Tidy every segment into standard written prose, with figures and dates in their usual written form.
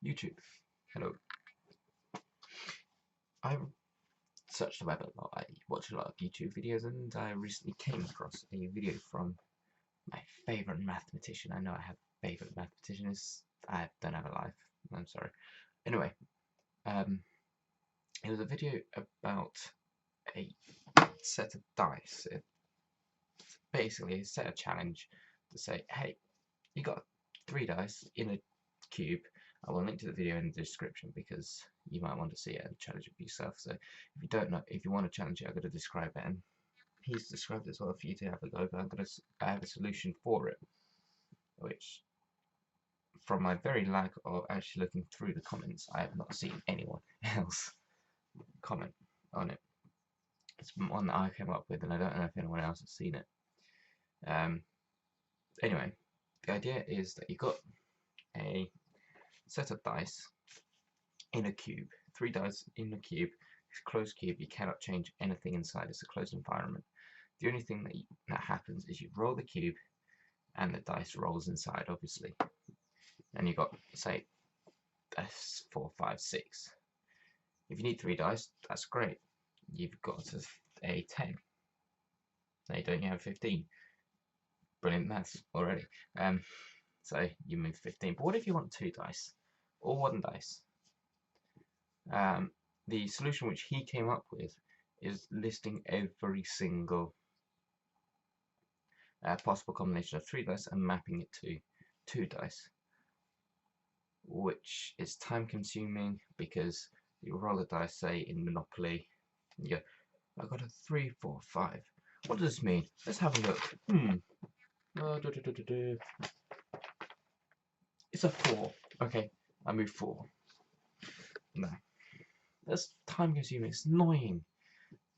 YouTube. Hello. I searched the web a lot. I watch a lot of YouTube videos, and I recently came across a video from my favourite mathematician. I know I have favourite mathematicians. I don't have a life. I'm sorry. Anyway, it was a video about a set of dice. It's basically a set of challenge to say, hey, you got 3 dice in a cube. I will link to the video in the description because you might want to see it and challenge it for yourself. So if you don't know, if you want to challenge it, I'm going to describe it, and he's described it as well for you to have a go. But I have a solution for it, which, from my very lack of actually looking through the comments, I have not seen anyone else comment on it. It's one that I came up with, and I don't know if anyone else has seen it. Anyway, the idea is that you've got a set of dice in a cube, 3 dice in a cube. It's a closed cube, you cannot change anything inside, it's a closed environment. The only thing that happens is you roll the cube and the dice rolls inside, obviously. And you've got, say, 4, 5, 6. If you need 3 dice, that's great. You've got a 10. Now don't you have 15? Brilliant maths already. So you move 15. But what if you want 2 dice? Or 1 dice? The solution which he came up with is listing every single possible combination of 3 dice and mapping it to 2 dice, which is time consuming because you roll a dice, say in Monopoly, and you go, I got a 3, 4, 5. What does this mean? Let's have a look. It's a 4. Okay, I move 4. No. That's time consuming, it's annoying.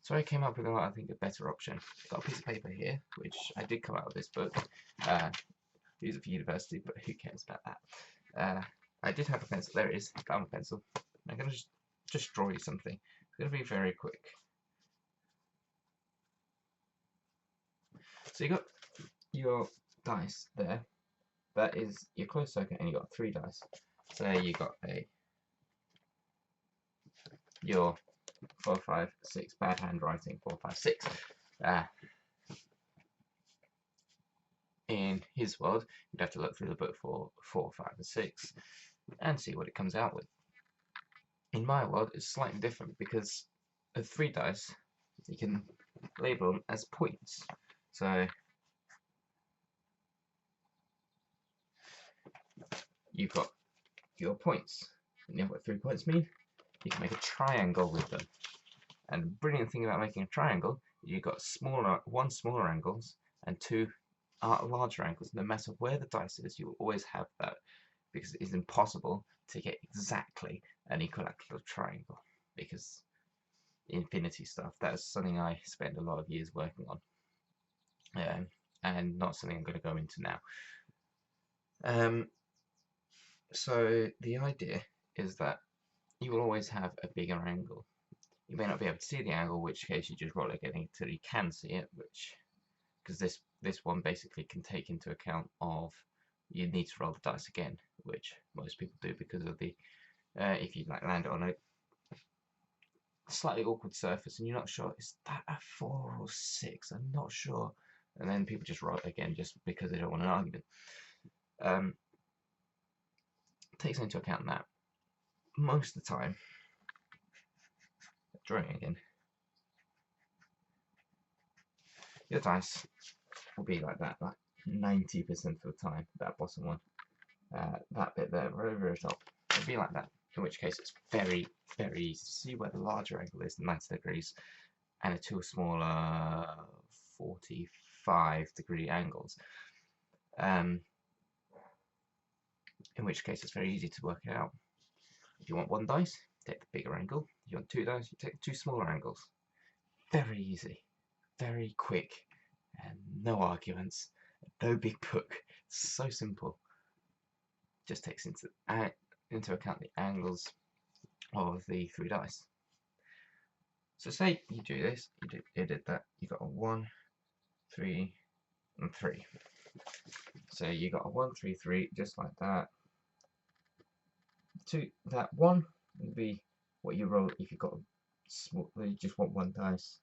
So I came up with, I think, a better option. Got a piece of paper here, which I did come out of this book. Use it for university, but who cares about that? I did have a pencil. There it is. Found a pencil. I'm going to just draw you something. It's going to be very quick. So you got your dice there. That is your closed circuit, and you got 3 dice. So you got your 4, 5, 6. Bad handwriting. 4, 5, 6. In his world, you'd have to look through the book for 4, 5, and 6 and see what it comes out with. In my world, it's slightly different because of 3 dice, you can label them as points. So you've got your points. And you know what 3 points mean? You can make a triangle with them. And the brilliant thing about making a triangle, you've got one smaller angles and 2 larger angles. No matter where the dice is, you will always have that, because it is impossible to get exactly an equilateral triangle, because infinity stuff, that's something I spent a lot of years working on, and not something I'm going to go into now. So the idea is that you will always have a bigger angle. You may not be able to see the angle, in which case you just roll it again until you can see it, because this one basically can take into account of you need to roll the dice again, which most people do because of the if you land it on a slightly awkward surface and you're not sure, is that a 4 or 6? I'm not sure, and then people just roll it again just because they don't want an argument. Takes into account that most of the time, drawing again, your dice will be like that, like 90% of the time. That bottom one, that bit there, right over the top, it'll be like that. In which case, it's very, very easy to see where the larger angle is, 90 degrees, and the 2 smaller 45-degree angles. In which case, it's very easy to work it out. If you want 1 dice, take the bigger angle. If you want 2 dice, you take 2 smaller angles. Very easy, very quick, and no arguments, no big book. It's so simple. Just takes into account the angles of the 3 dice. So say you do this, you did that, you got a 1, 3, and 3. So you got a 1, 3, 3, just like that. that 1 will be what you roll if you've got you just want 1 dice.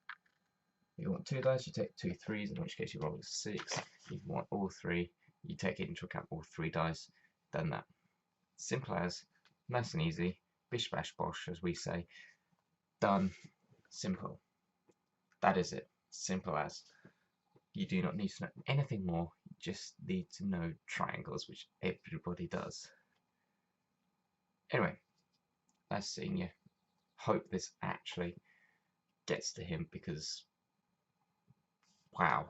If you want 2 dice, you take 2 threes, in which case you roll a 6. If you want all 3, you take it into account all 3 dice. Done that. Simple as, nice and easy, bish bash bosh, as we say. Done. Simple. That is it. Simple as. You do not need to know anything more. You just need to know triangles, which everybody does. Anyway, nice seeing you. Hope this actually gets to him because, wow.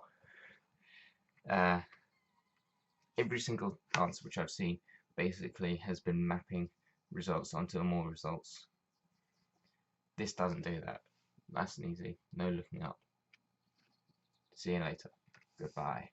Every single answer which I've seen basically has been mapping results onto more results. This doesn't do that. Nice and easy. No looking up. See you later. Goodbye.